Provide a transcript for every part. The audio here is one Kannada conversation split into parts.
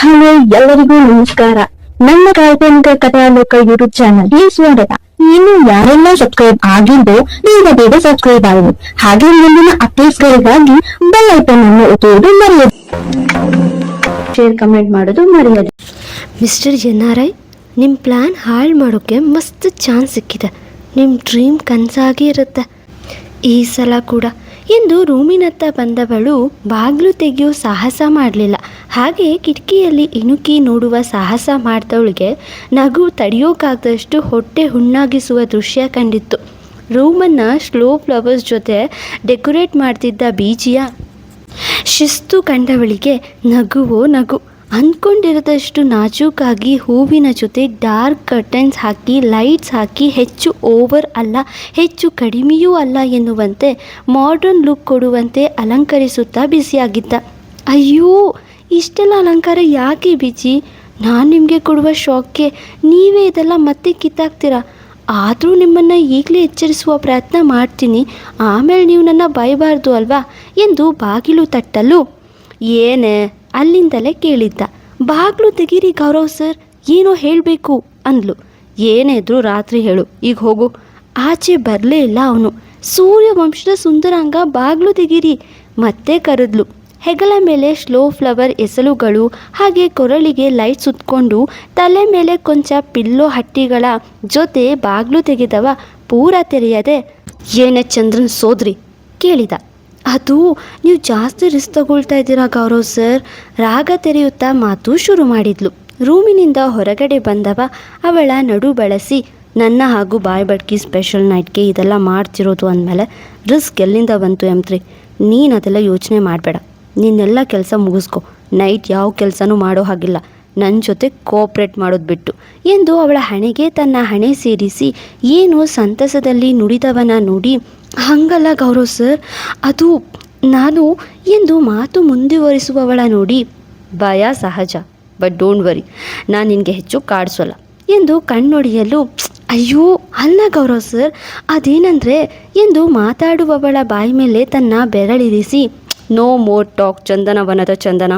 ಹಲೋ ಎಲ್ಲರಿಗೂ ನಮಸ್ಕಾರ. ನನ್ನ ಕಾಲ್ಪನಿಕ ಕಥಾಲೋಕ ಯೂಟ್ಯೂಬ್ ಚಾನಲ್ಗೆ ಸ್ವಾಗತ. ಇನ್ನು ಯಾರೆಲ್ಲ ಸಬ್ಸ್ಕ್ರೈಬ್ ಆಗಿದ್ದು ಬೇಗ ಸಬ್ಸ್ಕ್ರೈಬ್ ಆಗಿ, ಹಾಗೆ ಮುಂದಿನ ಅಪ್ಡೇಟ್ಸ್ಗಳಿಗಾಗಿ ಬೆಲ್ ಐಕಾನ್ ಅನ್ನು ಒತ್ತುವುದು ಮರೆಯದು, ಶೇರ್ ಕಮೆಂಟ್ ಮಾಡೋದು ಮರೆಯದು. ಮಿಸ್ಟರ್ NRI, ನಿಮ್ಮ ಪ್ಲ್ಯಾನ್ ಹಾಳು ಮಾಡೋಕ್ಕೆ ಮಸ್ತ್ ಚಾನ್ಸ್ ಸಿಕ್ಕಿದೆ. ನಿಮ್ಮ ಡ್ರೀಮ್ ಕನಸಾಗಿ ಇರುತ್ತೆ ಈ ಸಲ ಕೂಡ ಎಂದು ರೂಮಿನತ್ತ ಬಂದವಳು ಬಾಗಿಲು ತೆಗೆಯೋ ಸಾಹಸ ಮಾಡಲಿಲ್ಲ. ಹಾಗೆ ಕಿಟಕಿಯಲ್ಲಿ ಇಣುಕಿ ನೋಡುವ ಸಾಹಸ ಮಾಡಿದವಳಿಗೆ ನಗು ತಡೆಯೋಕ್ಕಾಗದಷ್ಟು ಹೊಟ್ಟೆ ಹುಣ್ಣಾಗಿಸುವ ದೃಶ್ಯ ಕಂಡಿತ್ತು. ರೂಮನ್ನು ಸ್ಲೋ ಫ್ಲವರ್ಸ್ ಜೊತೆ ಡೆಕೋರೇಟ್ ಮಾಡ್ತಿದ್ದ ಬೀಜಿಯ ಶಿಸ್ತು ಕಂಡವಳಿಗೆ ನಗುವೋ ನಗು. ಅಂದ್ಕೊಂಡಿರೋದಷ್ಟು ನಾಜೂಕಾಗಿ ಹೂವಿನ ಜೊತೆ ಡಾರ್ಕ್ ಕರ್ಟನ್ಸ್ ಹಾಕಿ, ಲೈಟ್ಸ್ ಹಾಕಿ, ಹೆಚ್ಚು ಓವರ್ ಅಲ್ಲ ಹೆಚ್ಚು ಕಡಿಮೆಯೂ ಅಲ್ಲ ಎನ್ನುವಂತೆ ಮಾಡರ್ನ್ ಲುಕ್ ಕೊಡುವಂತೆ ಅಲಂಕರಿಸುತ್ತಾ ಬ್ಯುಸಿಯಾಗಿದ್ದ. ಅಯ್ಯೋ, ಇಷ್ಟೆಲ್ಲ ಅಲಂಕಾರ ಯಾಕೆ ಬೀಜಿ? ನಾನು ನಿಮಗೆ ಕೊಡುವ ಶಾಕ್ಗೆ ನೀವೇ ಇದೆಲ್ಲ ಮತ್ತೆ ಕಿತ್ತಾಕ್ತೀರಾ. ಆದರೂ ನಿಮ್ಮನ್ನು ಈಗಲೇ ಎಚ್ಚರಿಸುವ ಪ್ರಯತ್ನ ಮಾಡ್ತೀನಿ, ಆಮೇಲೆ ನೀವು ನನ್ನ ಬೈಬಾರ್ದು ಅಲ್ವಾ ಎಂದು ಬಾಗಿಲು ತಟ್ಟಲು ಏನೇ ಅಲ್ಲಿಂದಲೇ ಕೇಳಿದ್ದ. ಬಾಗಿಲು ತೆಗೀರಿ ಗೌರವ್ ಸರ್, ಏನೋ ಹೇಳಬೇಕು ಅಂದ್ಲು. ಏನೇ ಇದ್ರೂ ರಾತ್ರಿ ಹೇಳು, ಈಗ ಹೋಗು. ಆಚೆ ಬರಲೇ ಇಲ್ಲ ಅವನು. ಸೂರ್ಯವಂಶದ ಸುಂದರಾಂಗ, ಬಾಗಿಲು ತೆಗೀರಿ ಮತ್ತೆ ಕರೆದ್ಲು. ಹೆಗಲ ಮೇಲೆ ಸ್ಲೋ ಫ್ಲವರ್ ಎಸಳುಗಳು, ಹಾಗೆ ಕೊರಳಿಗೆ ಲೈಟ್ ಸುತ್ತಕೊಂಡು ತಲೆ ಮೇಲೆ ಕೊಂಚ ಪಿಲ್ಲೋ ಹಟ್ಟಿಗಳ ಜೊತೆ ಬಾಗಿಲು ತೆಗೆದವ ಪೂರ ತೆರೆಯದೆ ಏನೇ ಚಂದ್ರನ್ ಸೋದ್ರಿ ಕೇಳಿದ. ಅದು ನೀವು ಜಾಸ್ತಿ ರಿಸ್ಕ್ ತಗೊಳ್ತಾ ಇದ್ದೀರಾ ಗೌರವ್ ಸರ್, ರಾಗ ತೆರೆಯುತ್ತಾ ಮಾತು ಶುರು ಮಾಡಿದ್ಲು. ರೂಮಿನಿಂದ ಹೊರಗಡೆ ಬಂದವ ಅವಳ ನಡು ಬಳಸಿ, ನನ್ನ ಹಾಗೂ ಬಾಯ್ ಬಡ್ಕಿ ಸ್ಪೆಷಲ್ ನೈಟ್ಗೆ ಇದೆಲ್ಲ ಮಾಡ್ತಿರೋದು ಅಂದಮೇಲೆ ರಿಸ್ಕ್ ಎಲ್ಲಿಂದ ಬಂತು M3? ನೀನು ಅದೆಲ್ಲ ಯೋಚನೆ ಮಾಡಬೇಡ, ನೀನೆಲ್ಲ ಕೆಲಸ ಮುಗಿಸ್ಕೊ. ನೈಟ್ ಯಾವ ಕೆಲಸನೂ ಮಾಡೋ ಹಾಗಿಲ್ಲ, ನನ್ನ ಜೊತೆ ಕೋಆಪ್ರೇಟ್ ಮಾಡೋದು ಬಿಟ್ಟು ಎಂದು ಅವಳ ಹಣೆಗೆ ತನ್ನ ಹಣೆ ಸೇರಿಸಿ ಏನೋ ಸಂತಸದಲ್ಲಿ ನುಡಿದವನ ನೋಡಿ, ಹಂಗಲ್ಲ ಗೌರವ್ ಸರ್, ಅದು ನಾನು ಎಂದು ಮಾತು ಮುಂದುವರಿಸುವವಳ ನೋಡಿ, ಭಯ ಸಹಜ, ಬಟ್ ಡೋಂಟ್ ವರಿ, ನಾನು ನಿನಗೆ ಹೆಚ್ಚು ಕಾಡಿಸೋಲ್ಲ ಎಂದು ಕಣ್ಣೊಡೆಯಲು, ಅಯ್ಯೋ ಅಲ್ಲ ಗೌರವ್ ಸರ್, ಅದೇನಂದರೆ ಎಂದು ಮಾತಾಡುವವಳ ಬಾಯಿ ಮೇಲೆ ತನ್ನ ಬೆರಳಿರಿಸಿ, ನೋ ಮೋರ್ ಟಾಕ್ ಚಂದನವನದ ಚಂದನ,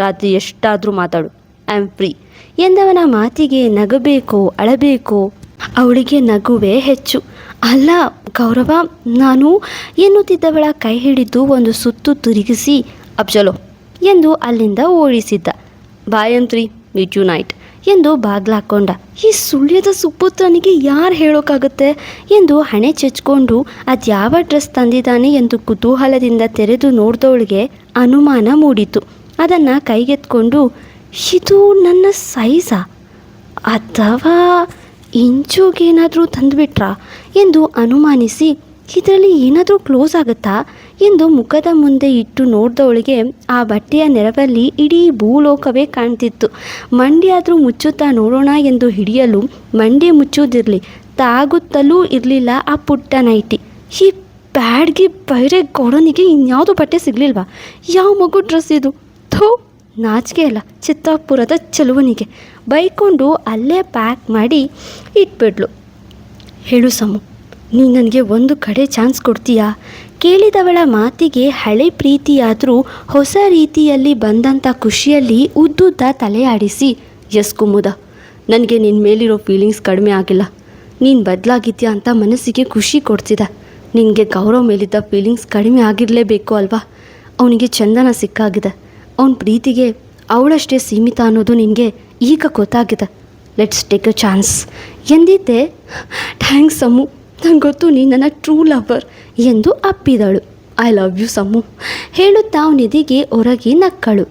ರಾತ್ರಿ ಎಷ್ಟಾದರೂ ಮಾತಾಡು, ಐ ಆಮ್ ಫ್ರೀ ಎಂದವನ ಮಾತಿಗೆ ನಗಬೇಕೋ ಅಳಬೇಕೋ ಅವಳಿಗೆ ನಗುವೇ ಹೆಚ್ಚು. ಅಲ್ಲ ಗೌರವ, ನಾನು ಎನ್ನುತ್ತಿದ್ದವಳ ಕೈ ಹಿಡಿದು ಒಂದು ಸುತ್ತು ತಿರುಗಿಸಿ ಅಬ್ಜಲೋ ಎಂದು ಅಲ್ಲಿಂದ ಓಡಿಸಿದ್ದ. ಬಾಯಂತ್ರಿ, ಮೀಟ್ ಯು ನೈಟ್ ಎಂದು ಬಾಗ್ಲಾಕೊಂಡ. ಈ ಸುಳ್ಯದ ಸುಪುತ್ರನಿಗೆ ಯಾರು ಹೇಳೋಕ್ಕಾಗುತ್ತೆ ಎಂದು ಹಣೆ ಚೆಚ್ಕೊಂಡು ಅದ್ಯಾವ ಡ್ರೆಸ್ ತಂದಿದ್ದಾನೆ ಎಂದು ಕುತೂಹಲದಿಂದ ತೆರೆದು ನೋಡಿದವಳಿಗೆ ಅನುಮಾನ ಮೂಡಿತು. ಅದನ್ನು ಕೈಗೆತ್ಕೊಂಡು, ಇದು ನನ್ನ ಸೈಜಾ ಅಥವಾ ಇಂಚುಗೇನಾದರೂ ತಂದುಬಿಟ್ರಾ ಎಂದು ಅನುಮಾನಿಸಿ, ಇದರಲ್ಲಿ ಏನಾದರೂ ಕ್ಲೋಸ್ ಆಗುತ್ತಾ ಎಂದು ಮುಖದ ಮುಂದೆ ಇಟ್ಟು ನೋಡಿದವಳಿಗೆ ಆ ಬಟ್ಟೆಯ ನೆರವಲ್ಲಿ ಇಡೀ ಭೂಲೋಕವೇ ಕಾಣ್ತಿತ್ತು. ಮಂಡಿಯಾದರೂ ಮುಚ್ಚುತ್ತಾ ನೋಡೋಣ ಎಂದು ಹಿಡಿಯಲು ಮಂಡಿ ಮುಚ್ಚುವುದಿರಲಿ, ತಾಗುತ್ತಲೂ ಇರಲಿಲ್ಲ ಆ ಪುಟ್ಟ ನೈಟಿ. ಈ ಬ್ಯಾಡ್ಗೆ ಬೈರೆ ಗೌಡನಿಗೆ ಇನ್ಯಾವುದು ಬಟ್ಟೆ ಸಿಗಲಿಲ್ವಾ? ಯಾವ ಮಗು ಡ್ರೆಸ್ ಇದು? ಥೋ, ನಾಚಿಕೆ ಅಲ್ಲ ಚಿತ್ತಾಪುರದ ಚೆಲುವನಿಗೆ ಬೈಕೊಂಡು ಅಲ್ಲೇ ಪ್ಯಾಕ್ ಮಾಡಿ ಇಟ್ಬಿಡ್ಲು. ಹೇಳು ಸಮು, ನೀ ನನಗೆ ಒಂದು ಕಡೆ ಚಾನ್ಸ್ ಕೊಡ್ತೀಯಾ? ಕೇಳಿದವಳ ಮಾತಿಗೆ ಹಳೆ ಪ್ರೀತಿಯಾದರೂ ಹೊಸ ರೀತಿಯಲ್ಲಿ ಬಂದಂಥ ಖುಷಿಯಲ್ಲಿ ಉದ್ದುದ್ದ ತಲೆಯಾಡಿಸಿ, ಎಸ್ ಕುಮುದ, ನನಗೆ ನಿನ್ನ ಮೇಲಿರೋ ಫೀಲಿಂಗ್ಸ್ ಕಡಿಮೆ ಆಗಿಲ್ಲ, ನೀನು ಬದಲಾಗಿದ್ಯಾ ಅಂತ ಮನಸ್ಸಿಗೆ ಖುಷಿ ಕೊಡ್ತಿದ್ದ. ನಿನಗೆ ಗೌರವ್ ಮೇಲಿದ್ದ ಫೀಲಿಂಗ್ಸ್ ಕಡಿಮೆ ಆಗಿರಲೇಬೇಕು ಅಲ್ವಾ? ಅವನಿಗೆ ಚಂದನ ಸಿಕ್ಕಾಗಿದೆ, ಅವನ ಪ್ರೀತಿಗೆ ಅವಳಷ್ಟೇ ಸೀಮಿತ ಅನ್ನೋದು ನಿನಗೆ ಈಗ ಗೊತ್ತಾಗಿದೆ. ಲೆಟ್ಸ್ ಟೇಕ್ ಅ ಚಾನ್ಸ್ ಎಂದಿದ್ದೆ. ಥ್ಯಾಂಕ್ಸ್ ಸಮು, ನಂಗೆ ಗೊತ್ತು ನೀ ನನ್ನ ಟ್ರೂ ಲವರ್ ಎಂದು ಅಪ್ಪಿದಳು. ಐ ಲವ್ ಯು ಸಮು ಹೇಳುತ್ತಾ ಅವನಿದಿಗೆ ಹೊರಗೆ ನಕ್ಕಳು.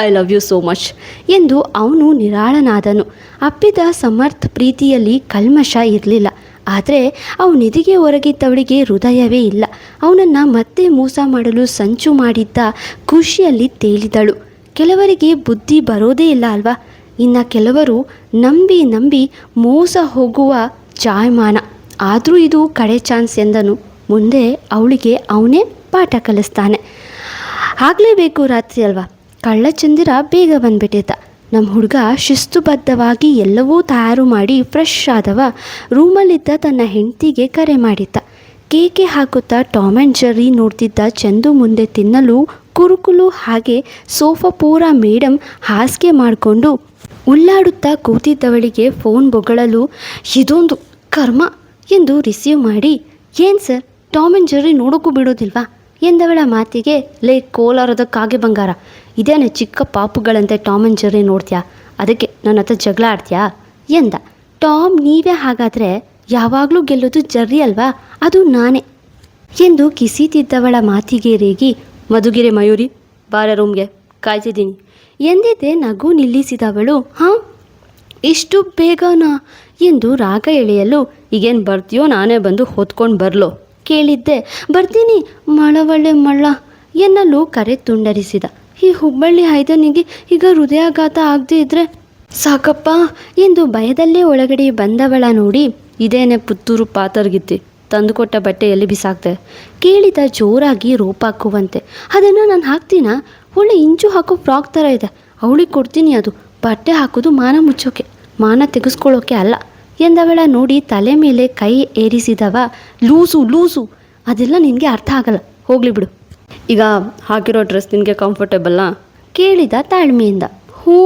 I love you so much ಎಂದು ಅವನು ನಿರಾಳನಾದನು. ಅಪ್ಪಿದ ಸಮರ್ಥ ಪ್ರೀತಿಯಲ್ಲಿ ಕಲ್ಮಶ ಇರಲಿಲ್ಲ. ಆದರೆ ಅವನಿದಿಗೆ ಹೊರಗಿದ್ದವಳಿಗೆ ಹೃದಯವೇ ಇಲ್ಲ. ಅವನನ್ನು ಮತ್ತೆ ಮೋಸ ಮಾಡಲು ಸಂಚು ಮಾಡಿದ್ದ ಖುಷಿಯಲ್ಲಿ ತೇಲಿದಳು. ಕೆಲವರಿಗೆ ಬುದ್ಧಿ ಬರೋದೇ ಇಲ್ಲ ಅಲ್ವಾ? ಇನ್ನು ಕೆಲವರು ನಂಬಿ ನಂಬಿ ಮೋಸ ಹೋಗುವ ಜಾಯಮಾನ. ಆದರೂ ಇದು ಕಡೆ ಚಾನ್ಸ್ ಎಂದನು. ಮುಂದೆ ಅವಳಿಗೆ ಅವನೇ ಪಾಠ ಕಲಿಸ್ತಾನೆ. ಆಗಲೇಬೇಕು, ರಾತ್ರಿ ಅಲ್ವಾ? ಕಳ್ಳಚಂದಿರ ಬೇಗ ಬಂದುಬಿಟ್ಟಿದ್ದ. ನಮ್ಮ ಹುಡುಗ ಶಿಸ್ತುಬದ್ಧವಾಗಿ ಎಲ್ಲವೂ ತಯಾರು ಮಾಡಿ ಫ್ರೆಶ್ ಆದವ ರೂಮಲ್ಲಿದ್ದ ತನ್ನ ಹೆಂಡತಿಗೆ ಕರೆ ಮಾಡಿದ್ದ. ಕೇಕೆ ಹಾಕುತ್ತಾ ಟಾಮ್ ಆ್ಯಂಡ್ ಜೆರ್ರಿ ನೋಡ್ತಿದ್ದ ಚಂದು ಮುಂದೆ ತಿನ್ನಲು ಕುರುಕುಲು ಹಾಗೆ ಸೋಫಾ ಪೂರ ಮೇಡಮ್ ಹಾಸಿಗೆ ಮಾಡಿಕೊಂಡು ಉಳ್ಳಾಡುತ್ತಾ ಕೂತಿದ್ದವಳಿಗೆ ಫೋನ್ ಬೊಗಳಲು ಇದೊಂದು ಕರ್ಮ ಎಂದು ರಿಸೀವ್ ಮಾಡಿ, ಏನು ಸರ್ ಟಾಮ್ ಆ್ಯಂಡ್ ಜೆರ್ರಿ ನೋಡೋಕ್ಕೂ ಬಿಡೋದಿಲ್ವಾ ಎಂದವಳ ಮಾತಿಗೆ, ಲೇ ಕೋಲಾರದ ಕಾಗೆ ಬಂಗಾರ, ಇದೇನೆ ಚಿಕ್ಕ ಪಾಪುಗಳಂತೆ ಟಾಮ್ ಆ್ಯಂಡ್ ಜೆರ್ರಿ ನೋಡ್ತೀಯಾ, ಅದಕ್ಕೆ ನನ್ನ ಹತ್ರ ಜಗಳ ಆಡ್ತೀಯಾ ಎಂದ. ಟಾಮ್ ನೀವೇ ಹಾಗಾದರೆ ಯಾವಾಗಲೂ ಗೆಲ್ಲೋದು ಜೆರ್ರಿ ಅಲ್ವಾ, ಅದು ನಾನೇ ಎಂದು ಕಿಸಿತಿದ್ದವಳ ಮಾತಿಗೆ ರೇಗಿ, ಮಧುಗಿರಿ ಮಯೂರಿ ಬಾರ ರೂಮ್ಗೆ ಕಾಯ್ತಿದ್ದೀನಿ ಎಂದಿದ್ದೆ ನಗು ನಿಲ್ಲಿಸಿದವಳು, ಹಾಂ ಇಷ್ಟು ಬೇಗನಾ ಎಂದು ರಾಗ ಎಳೆಯಲು, ಈಗೇನು ಬರ್ತೀಯೋ ನಾನೇ ಬಂದು ಹೊತ್ಕೊಂಡು ಬರಲೋ ಕೇಳಿದ್ದೆ. ಬರ್ತೀನಿ ಮಳವಳ್ಳೆ ಮಳ್ಳ ಎನ್ನಲು ಕರೆ ತುಂಡರಿಸಿದ. ಈ ಹುಬ್ಬಳ್ಳಿ ಹೈದನಿಗೆ ಈಗ ಹೃದಯಾಘಾತ ಆಗದೆ ಇದ್ರೆ ಸಾಕಪ್ಪ ಎಂದು ಭಯದಲ್ಲೇ ಒಳಗಡೆ ಬಂದವಳ ನೋಡಿ, ಇದೇನೆ ಪುತ್ತೂರು ಪಾತರ್ಗಿತ್ತಿ ತಂದುಕೊಟ್ಟ ಬಟ್ಟೆ ಎಲ್ಲಿ ಬಿಸಾಕ್ತೆ ಕೇಳಿದ ಜೋರಾಗಿ ರೋಪಾಕುವಂತೆ. ಅದನ್ನು ನಾನು ಹಾಕ್ತೀನಾ, ಒಳ್ಳೆ ಇಂಚು ಹಾಕೋ ಫ್ರಾಕ್ ಥರ ಇದೆ, ಅವಳಿಗೆ ಕೊಡ್ತೀನಿ, ಅದು ಬಟ್ಟೆ ಹಾಕೋದು ಮಾನ ಮುಚ್ಚೋಕೆ, ಮಾನ ತೆಗೆಸ್ಕೊಳ್ಳೋಕೆ ಅಲ್ಲ ಎಂದವಳ ನೋಡಿ ತಲೆ ಮೇಲೆ ಕೈ ಏರಿಸಿದವ, ಲೂಸು ಲೂಸು ಅದೆಲ್ಲ ನಿನಗೆ ಅರ್ಥ ಆಗಲ್ಲ, ಹೋಗಲಿ ಬಿಡು. ಈಗ ಹಾಕಿರೋ ಡ್ರೆಸ್ ನಿನಗೆ ಕಂಫರ್ಟೇಬಲ್ಲಾ ಕೇಳಿದ ತಾಳ್ಮೆಯಿಂದ. ಹ್ಞೂ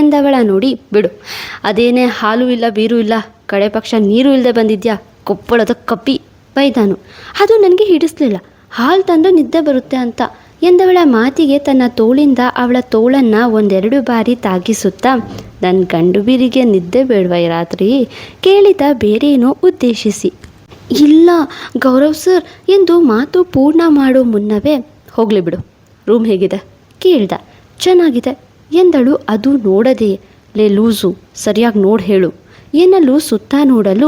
ಎಂದವಳ ನೋಡಿ, ಬಿಡು ಅದೇನೇ ಹಾಲು ಇಲ್ಲ ಬೀರು ಇಲ್ಲ, ಕಡೆ ಪಕ್ಷ ನೀರು ಇಲ್ಲದೆ ಬಂದಿದ್ಯಾ ಕೊಪ್ಪಳದ ಕಪ್ಪಿ ಬೈದಾನು. ಅದು ನನಗೆ ಹಿಡಿಸ್ಲಿಲ್ಲ, ಹಾಲು ತಂದು ನಿದ್ದೆ ಬರುತ್ತೆ ಅಂತ ಎಂದವಳ ಮಾತಿಗೆ ತನ್ನ ತೋಳಿಂದ ಅವಳ ತೋಳನ್ನು ಒಂದೆರಡು ಬಾರಿ ತಾಗಿಸುತ್ತಾ, ನನ್ನ ಗಂಡು ಬೀರಿಗೆ ನಿದ್ದೆ ಬೇಡವಾ ಈ ರಾತ್ರಿ ಕೇಳಿದ ಬೇರೇನೋ ಉದ್ದೇಶಿಸಿ. ಇಲ್ಲ ಗೌರವ್ ಸರ್ ಎಂದು ಮಾತು ಪೂರ್ಣ ಮಾಡೋ ಮುನ್ನವೇ, ಹೋಗಲಿ ಬಿಡು ರೂಮ್ ಹೇಗಿದೆ ಕೇಳ್ದ. ಚೆನ್ನಾಗಿದೆ ಎಂದಳು ಅದು ನೋಡದೆಯೇ. ಲೇ ಲೂಸು ಸರಿಯಾಗಿ ನೋಡಿ ಹೇಳು ಎನ್ನಲು ಸುತ್ತ ನೋಡಲು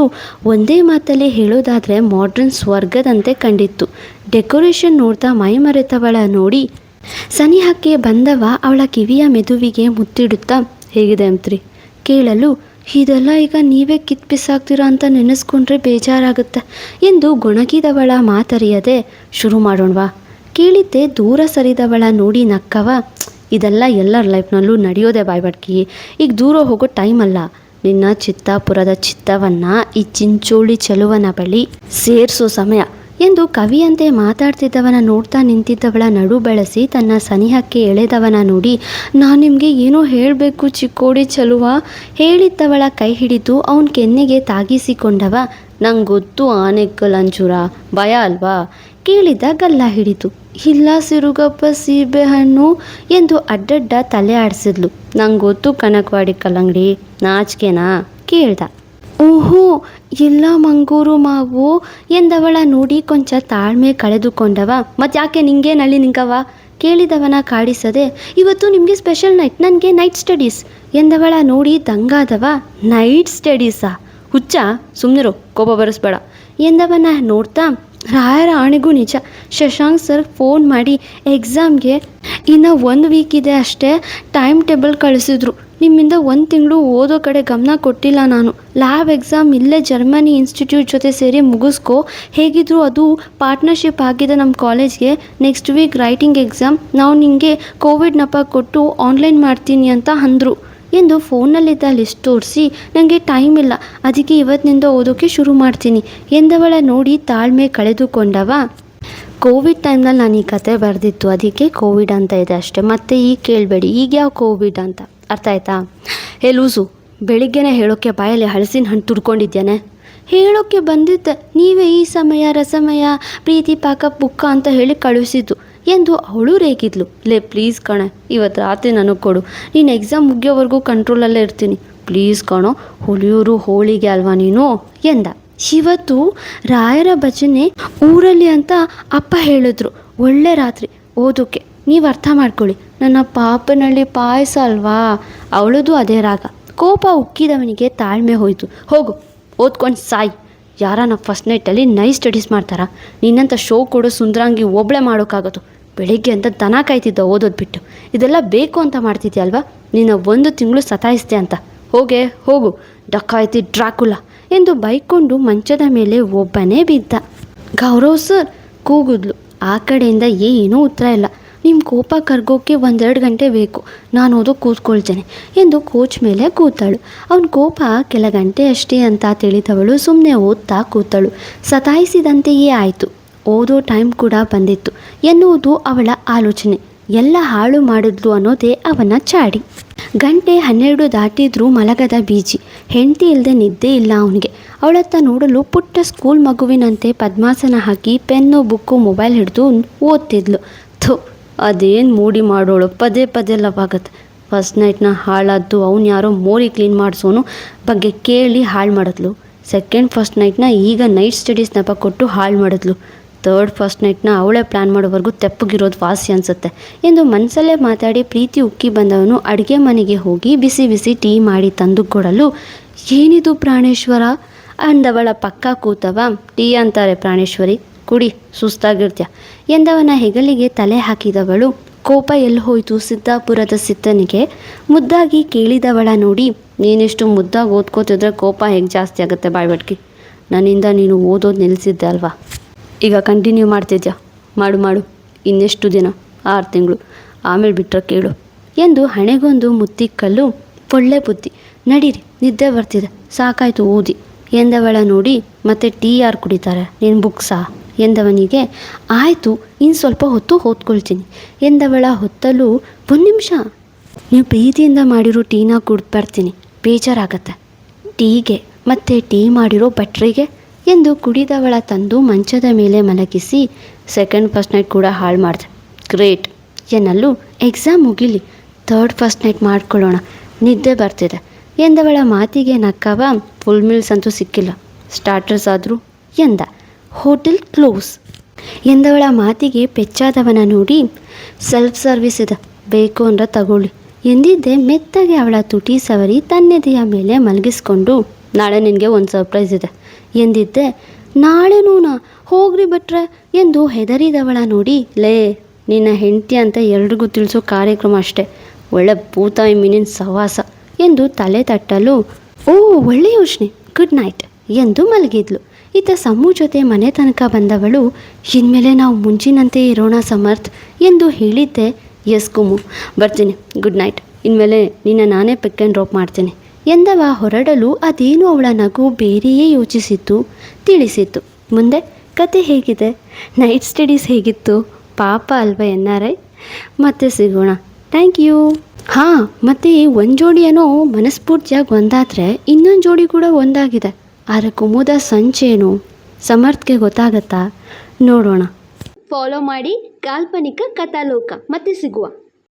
ಒಂದೇ ಮಾತಲ್ಲಿ ಹೇಳೋದಾದರೆ ಮಾಡ್ರನ್ ಸ್ವರ್ಗದಂತೆ ಕಂಡಿತ್ತು. ಡೆಕೋರೇಷನ್ ನೋಡ್ತಾ ಮೈಮರೆತವಳ ನೋಡಿ ಸನಿಹಕ್ಕೆ ಬಂದವ ಅವಳ ಕಿವಿಯ ಮೆದುವಿಗೆ ಮುತ್ತಿಡುತ್ತಾ, ಹೇಗಿದೆ ಅಂತ್ರಿ ಕೇಳಲು, ಇದೆಲ್ಲ ಈಗ ನೀವೇ ಕಿತ್ಪಿಸಾಕ್ತೀರಾ ಅಂತ ನೆನೆಸ್ಕೊಂಡ್ರೆ ಬೇಜಾರಾಗುತ್ತೆ ಎಂದು ಗೊಣಗಿದವಳ ಮಾತರಿಯದೆ, ಶುರು ಮಾಡೋಣವಾ ಕೇಳಿದ್ದೆ. ದೂರ ಸರಿದವಳ ನೋಡಿ ನಕ್ಕವ, ಇದೆಲ್ಲ ಎಲ್ಲರ ಲೈಫ್ನಲ್ಲೂ ನಡೆಯೋದೆ ಬಾಯ್ಬಡ್ಕಿ, ಈಗ ದೂರ ಹೋಗೋ ಟೈಮ್ ಅಲ್ಲ, ನಿನ್ನ ಚಿತ್ತಾಪುರದ ಚಿತ್ತವನ್ನು ಈ ಚಿಂಚೋಳಿ ಚೆಲುವನ ಬಳಿ ಸೇರಿಸೋ ಸಮಯ ಎಂದು ಕವಿಯಂತೆ ಮಾತಾಡ್ತಿದ್ದವನ ನೋಡ್ತಾ ನಿಂತಿದ್ದವಳ ನಡು ಬೆಳೆಸಿ ತನ್ನ ಸನಿಹಕ್ಕೆ ಎಳೆದವನ ನೋಡಿ, ನಾನು ನಿಮಗೆ ಏನೋ ಹೇಳಬೇಕು ಚಿಕ್ಕೋಡಿ ಚೆಲುವ ಹೇಳಿದ್ದವಳ ಕೈ ಹಿಡಿದು ಅವನ ಕೆನ್ನೆಗೆ ತಾಗಿಸಿಕೊಂಡವ, ನಂಗೆ ಗೊತ್ತು ಆನೆಕ್ಕಲ್ ಅಂಚೂರ ಭಯ ಅಲ್ವಾ ಕೇಳಿದ ಗಲ್ಲ ಹಿಡಿತು. ಇಲ್ಲ ಸಿರುಗಪ್ಪ ಸೀಬೆಹಣ್ಣು ಎಂದು ಅಡ್ಡಡ್ಡ ತಲೆ ಆಡಿಸಿದ್ಲು. ನಂಗೆ ಗೊತ್ತು ಕನಕವಾಡಿ ಕಲ್ಲಂಗಡಿ ನಾಚಿಕೆನಾ ಕೇಳ್ದ. ಓಹೋ ಇಲ್ಲ ಮಂಗೂರು ಮಾವು ಎಂದವಳ ನೋಡಿ ಕೊಂಚ ತಾಳ್ಮೆ ಕಳೆದುಕೊಂಡವ, ಮತ್ತು ಯಾಕೆ ನಿಂಗೆ ನಳ್ಳಿ ನಿಂಕವ ಕೇಳಿದವನ ಕಾಡಿಸದೆ, ಇವತ್ತು ನಿಮಗೆ ಸ್ಪೆಷಲ್ ನೈಟ್, ನನಗೆ ನೈಟ್ ಸ್ಟಡೀಸ್ ಎಂದವಳ ನೋಡಿ ದಂಗಾದವ, ನೈಟ್ ಸ್ಟಡೀಸಾ ಹುಚ್ಚ ಸುಮ್ಮನಿರು ಕೋಪ ಬರೆಸ್ಬೇಡ ಎಂದವನ ನೋಡ್ತಾ, ರಾಯರ ಆಣೆಗೂ ನಿಜ, ಶಶಾಂಕ್ ಸರ್ ಫೋನ್ ಮಾಡಿ ಎಕ್ಸಾಮ್ಗೆ ಇನ್ನು 1 ವೀಕ್ ಇದೆ ಅಷ್ಟೇ ಟೈಮ್ ಟೇಬಲ್ ಕಳಿಸಿದ್ರು, ನಿಮ್ಮಿಂದ 1 ತಿಂಗಳು ಓದೋ ಕಡೆ ಗಮನ ಕೊಟ್ಟಿಲ್ಲ ನಾನು, ಲ್ಯಾಬ್ ಎಕ್ಸಾಮ್ ಇಲ್ಲೇ ಜರ್ಮನಿ ಇನ್ಸ್ಟಿಟ್ಯೂಟ್ ಜೊತೆ ಸೇರಿ ಮುಗಿಸ್ಕೊ, ಹೇಗಿದ್ರು ಅದು ಪಾರ್ಟ್ನರ್ಶಿಪ್ ಆಗಿದೆ ನಮ್ಮ ಕಾಲೇಜ್ಗೆ, ನೆಕ್ಸ್ಟ್ ವೀಕ್ ರೈಟಿಂಗ್ ಎಕ್ಸಾಮ್, ನಾವು ನಿಮಗೆ ಕೋವಿಡ್ ನೆಪ ಕೊಟ್ಟು ಆನ್ಲೈನ್ ಮಾಡ್ತೀನಿ ಅಂತ ಅಂದರು ಎಂದು ಫೋನ್ನಲ್ಲಿದ್ದ ಲಿಸ್ಟ್ ತೋರಿಸಿ, ನನಗೆ ಟೈಮ್ ಇಲ್ಲ ಅದಕ್ಕೆ ಇವತ್ತಿನಿಂದ ಓದೋಕ್ಕೆ ಶುರು ಮಾಡ್ತೀನಿ ಎಂದವಳ ನೋಡಿ ತಾಳ್ಮೆ ಕಳೆದುಕೊಂಡವ, ಕೋವಿಡ್ ಟೈಮ್ನಲ್ಲಿ ನಾನು ಈ ಕತೆ ಬರೆದಿತ್ತು ಅದಕ್ಕೆ ಕೋವಿಡ್ ಅಂತ ಇದೆ ಅಷ್ಟೆ, ಮತ್ತೆ ಈಗ ಕೇಳಬೇಡಿ ಈಗ ಯಾವ ಕೋವಿಡ್ ಅಂತ, ಅರ್ಥ ಆಯ್ತಾ? ಹೇ ಲೂಸು ಬೆಳಿಗ್ಗೆನೇ ಹೇಳೋಕ್ಕೆ ಬಾಯಲ್ಲಿ ಹಳಸಿನ ಹಣ್ಣು ತುರ್ಕೊಂಡಿದ್ಯಾನೆ, ಹೇಳೋಕ್ಕೆ ಬಂದಿದ್ದೆ, ನೀವೇ ಈ ಸಮಯ ರಸಮಯ ಪ್ರೀತಿ ಪಾಕ ಬುಕ್ಕ ಅಂತ ಹೇಳಿ ಕಳುಹಿಸಿದ್ದು ಎಂದು ಅವಳು ರೇಗಿದ್ಲು. ಲೇ ಪ್ಲೀಸ್ ಕಣೆ ಇವತ್ತು ರಾತ್ರಿ ನನಗೆ ಕೊಡು, ನೀನು ಎಕ್ಸಾಮ್ ಮುಗಿಯೋವರೆಗೂ ಕಂಟ್ರೋಲಲ್ಲೇ ಇರ್ತೀನಿ ಪ್ಲೀಸ್ ಕಣೋ, ಹುಲಿಯೂರು ಹೋಳಿಗೆ ಅಲ್ವಾ ನೀನು ಎಂದ. ಇವತ್ತು ರಾಯರ ಭಜನೆ ಊರಲ್ಲಿ ಅಂತ ಅಪ್ಪ ಹೇಳಿದ್ರು, ಒಳ್ಳೆ ರಾತ್ರಿ ಓದೋಕ್ಕೆ, ನೀವು ಅರ್ಥ ಮಾಡ್ಕೊಳ್ಳಿ, ನನ್ನ ಪಾಪನಳ್ಳಿ ಪಾಯಸ ಅಲ್ವಾ ಅವಳದು ಅದೇ ರಾಗ. ಕೋಪ ಉಕ್ಕಿದವನಿಗೆ ತಾಳ್ಮೆ ಹೋಯಿತು. ಹೋಗು ಓದ್ಕೊಂಡು ಸಾಯಿ, ಯಾರನ್ನ ಫಸ್ಟ್ ನೈಟಲ್ಲಿ ನೈಟ್ ಸ್ಟಡೀಸ್ ಮಾಡ್ತಾರಾ, ನಿನ್ನಂಥ ಶೋ ಕೊಡೋ ಸುಂದರಾಂಗಿ ಒಬ್ಬಳೆ ಮಾಡೋಕ್ಕಾಗೋದು, ಬೆಳಿಗ್ಗೆ ಅಂತ ದನ ಕಾಯ್ತಿದ್ದ ಓದೋದು ಬಿಟ್ಟು, ಇದೆಲ್ಲ ಬೇಕು ಅಂತ ಮಾಡ್ತಿದ್ಯಲ್ವಾ, ನಿನ್ನ 1 ತಿಂಗಳು ಸತಾಯಿಸ್ದೆ ಅಂತ, ಹೋಗೆ ಹೋಗು ಡಕಾಯ್ತಿ ಡ್ರಾಕುಲಾ ಎಂದು ಬೈಕೊಂಡು ಮಂಚದ ಮೇಲೆ ಒಬ್ಬನೇ ಬಿದ್ದ. ಗೌರವ್ ಸರ್ ಕೂಗಿದ್ಲು. ಆ ಕಡೆಯಿಂದ ಏನೂ ಉತ್ತರ ಇಲ್ಲ. ನಿಮ್ಮ ಕೋಪ ಕರ್ಗೋಕ್ಕೆ 1-2 ಗಂಟೆ ಬೇಕು, ನಾನು ಓದೋ ಕೂತ್ಕೊಳ್ತೇನೆ ಎಂದು ಕೋಚ್ ಮೇಲೆ ಕೂತಳು. ಅವನ ಕೋಪ ಕೆಲ ಗಂಟೆ ಅಷ್ಟೇ ಅಂತ ತಿಳಿದವಳು ಸುಮ್ಮನೆ ಓದ್ತಾ ಕೂತಳು. ಸತಾಯಿಸಿದಂತೆಯೇ ಆಯಿತು. ಓದೋ ಟೈಮ್ ಕೂಡ ಬಂದಿತ್ತು ಎನ್ನುವುದು ಅವಳ ಆಲೋಚನೆ. ಎಲ್ಲ ಹಾಳು ಮಾಡಿದ್ಲು ಅನ್ನೋದೇ ಅವನ ಚಾಡಿ. ಗಂಟೆ 12 ದಾಟಿದ್ರೂ ಮಲಗದ ಬೀಜಿ. ಹೆಂಡತಿ ಇಲ್ಲದೆ ನಿದ್ದೆ ಇಲ್ಲ ಅವನಿಗೆ. ಅವಳತ್ತ ನೋಡಲು ಪುಟ್ಟ ಸ್ಕೂಲ್ ಮಗುವಿನಂತೆ ಪದ್ಮಾಸನ ಹಾಕಿ ಪೆನ್ನು ಬುಕ್ಕು ಮೊಬೈಲ್ ಹಿಡಿದು ಓದ್ತಿದ್ಲು. ಅದೇನು ಮೂಡಿ ಮಾಡೋಳು, ಪದೇ ಪದೇ ಲವ್ ಆಗತ್ತೆ. ಫಸ್ಟ್ ನೈಟ್ನ ಹಾಳಾದ್ದು ಅವ್ನು ಯಾರೋ ಮೋರಿ ಕ್ಲೀನ್ ಮಾಡಿಸೋನು ಬಗ್ಗೆ ಕೇಳಿ ಹಾಳು ಮಾಡಿದ್ಲು. ಸೆಕೆಂಡ್ ಫಸ್ಟ್ ನೈಟ್ನ ಈಗ ನೈಟ್ ಸ್ಟಡೀಸ್ ನೆಪ ಕೊಟ್ಟು ಹಾಳು ಮಾಡಿದ್ಲು. ಥರ್ಡ್ ಫಸ್ಟ್ ನೈಟ್ನ ಅವಳೇ ಪ್ಲ್ಯಾನ್ ಮಾಡೋವರೆಗೂ ತೆಪ್ಪಗಿರೋದು ವಾಸಿ ಅನಿಸುತ್ತೆ ಎಂದು ಮನಸಲ್ಲೇ ಮಾತಾಡಿ ಪ್ರೀತಿ ಉಕ್ಕಿ ಬಂದವನು ಅಡುಗೆ ಮನೆಗೆ ಹೋಗಿ ಬಿಸಿ ಬಿಸಿ ಟೀ ಮಾಡಿ ತಂದು ಕೊಡಲು, ಏನಿದು ಪ್ರಾಣೇಶ್ವರ ಅಂದವಳ ಪಕ್ಕ ಕೂತವ. ಟೀ ಅಂತಾರೆ ಪ್ರಾಣೇಶ್ವರಿ, ಕುಡಿ, ಸುಸ್ತಾಗಿರ್ತ್ಯ ಎಂದವನ ಹೆಗಲಿಗೆ ತಲೆ ಹಾಕಿದವಳು ಕೋಪ ಎಲ್ಲಿ ಹೋಯಿತು ಸಿದ್ದಾಪುರದ ಸಿದ್ದನಿಗೆ. ಮುದ್ದಾಗಿ ಕೇಳಿದವಳ ನೋಡಿ, ನೀನಿಷ್ಟು ಮುದ್ದಾಗಿ ಓದ್ಕೋತಿದ್ರೆ ಕೋಪ ಹೇಗೆ ಜಾಸ್ತಿ ಆಗುತ್ತೆ ಬಾಯ್ಬಟ್ಕಿ. ನನ್ನಿಂದ ನೀನು ಓದೋದು ನಿಲ್ಲಿಸಿದ್ದೆ ಅಲ್ವಾ, ಈಗ ಕಂಟಿನ್ಯೂ ಮಾಡ್ತಿದ್ಯಾ, ಮಾಡು ಇನ್ನೆಷ್ಟು ದಿನ, 6 ತಿಂಗಳು, ಆಮೇಲೆ ಬಿಟ್ಟರೆ ಕೇಳು ಎಂದು ಹಣೆಗೊಂದು ಮುತ್ತಿಕ್ಕಲು, ಒಳ್ಳೆ ಬುದ್ಧಿ, ನಡೀರಿ ನಿದ್ದೆ ಬರ್ತಿದೆ, ಸಾಕಾಯ್ತು ಓದಿ ಎಂದವಳ ನೋಡಿ, ಮತ್ತೆ ಟೀ ಯಾರು ಕುಡಿತಾರೆ, ನೀನು ಬುಕ್ಸಾ ಎಂದವನಿಗೆ, ಆಯಿತು ಇನ್ನು ಸ್ವಲ್ಪ ಹೊತ್ತು ಓದ್ಕೊಳ್ತೀನಿ ಎಂದವಳ ಹೊತ್ತಲು, 1 ನಿಮಿಷ, ನೀವು ಪ್ರೀತಿಯಿಂದ ಮಾಡಿರೋ ಟೀನ ಕುಡ್ದು ಬರ್ತೀನಿ, ಬೇಜಾರಾಗತ್ತೆ ಟೀಗೆ ಮತ್ತು ಟೀ ಮಾಡಿರೋ ಬಟ್ರಿಗೆ ಎಂದು ಕುಡಿದವಳ ತಂದು ಮಂಚದ ಮೇಲೆ ಮಲಗಿಸಿ, ಸೆಕೆಂಡ್ ಫಸ್ಟ್ ನೈಟ್ ಕೂಡ ಹಾಳು ಮಾಡಿದೆ, ಗ್ರೇಟ್ ಎನ್ನಲು, ಎಕ್ಸಾಮ್ ಮುಗಿಲಿ, ಥರ್ಡ್ ಫಸ್ಟ್ ನೈಟ್ ಮಾಡ್ಕೊಳ್ಳೋಣ, ನಿದ್ದೆ ಬರ್ತಿದೆ ಎಂದವಳ ಮಾತಿಗೆ ನಕ್ಕವ, ಫುಲ್ ಮೀಲ್ಸ್ ಅಂತೂ ಸಿಕ್ಕಿಲ್ಲ, ಸ್ಟಾರ್ಟರ್ಸ್ ಆದರೂ ಎಂದ. ಹೋಟೆಲ್ ಕ್ಲೋಸ್ ಎಂದವಳ ಮಾತಿಗೆ ಪೆಚ್ಚಾದವನ ನೋಡಿ, ಸೆಲ್ಫ್ ಸರ್ವಿಸ್ ಇದೆ, ಬೇಕು ಅಂದ್ರೆ ತಗೊಳ್ಳಿ ಎಂದಿದ್ದೆ. ಮೆತ್ತಗೆ ಅವಳ ತುಟಿ ಸವರಿ ತನ್ನೆದೆಯ ಮೇಲೆ ಮಲಗಿಸ್ಕೊಂಡು, ನಾಳೆ ನಿನಗೆ ಒಂದು ಸರ್ಪ್ರೈಸ್ ಇದೆ ಎಂದಿದ್ದೆ. ನಾಳೆನೂನಾ, ಹೋಗ್ರಿ ಭಟ್ರೆ ಎಂದು ಹೆದರಿದವಳ ನೋಡಿ, ಲೇ ನಿನ್ನ ಹೆಂಡತಿ ಅಂತ ಎಲ್ರಿಗೂ ತಿಳಿಸೋ ಕಾರ್ಯಕ್ರಮ ಅಷ್ಟೇ, ಒಳ್ಳೆ ಭೂತಾಯಿ ಮೀನಿನ ಸವಾಸ ಎಂದು ತಲೆ ತಟ್ಟಲು, ಓ ಒಳ್ಳೆ ಯೋಚನೆ, ಗುಡ್ ನೈಟ್ ಎಂದು ಮಲಗಿದ್ಲು. ಇತ್ತ ಸಮೂ ಜೊತೆ ಮನೆ ತನಕ ಬಂದವಳು, ಇನ್ಮೇಲೆ ನಾವು ಮುಂಚಿನಂತೆ ಇರೋಣ ಸಮರ್ಥ್ ಎಂದು ಹೇಳಿದ್ದೆ. ಎಸ್ ಕುಮು, ಬರ್ತೀನಿ, ಗುಡ್ ನೈಟ್, ಇನ್ಮೇಲೆ ನಿನ್ನ ನಾನೇ ಪಿಕ್ ಆ್ಯಂಡ್ ಡ್ರಾಪ್ ಮಾಡ್ತೀನಿ ಎಂದವ ಹೊರಡಲು, ಅದೇನು ಅವಳ ನಗು ಬೇರೆಯೇ ಯೋಚಿಸಿತ್ತು, ತಿಳಿಸಿತ್ತು. ಮುಂದೆ ಕತೆ ಹೇಗಿದೆ, ನೈಟ್ ಸ್ಟಡೀಸ್ ಹೇಗಿತ್ತು, ಪಾಪ ಅಲ್ವಾ NRI. ಮತ್ತೆ ಸಿಗೋಣ, ಥ್ಯಾಂಕ್ ಯು. ಹಾಂ, ಮತ್ತು ಒಂದು ಜೋಡಿ ಏನೋ ಮನಸ್ಫೂರ್ತಿಯಾಗಿ ಒಂದಾದರೆ ಇನ್ನೊಂದು ಜೋಡಿ ಕೂಡ ಒಂದಾಗಿದೆ. ಆದರೆ ಕುಮುದ ಸಂಚೇನು ಸಮರ್ಥ್ಗೆ ಗೊತ್ತಾಗತ್ತಾ, ನೋಡೋಣ. ಫಾಲೋ ಮಾಡಿ ಕಾಲ್ಪನಿಕ ಕಥಾಲೋಕ. ಮತ್ತೆ ಸಿಗುವ.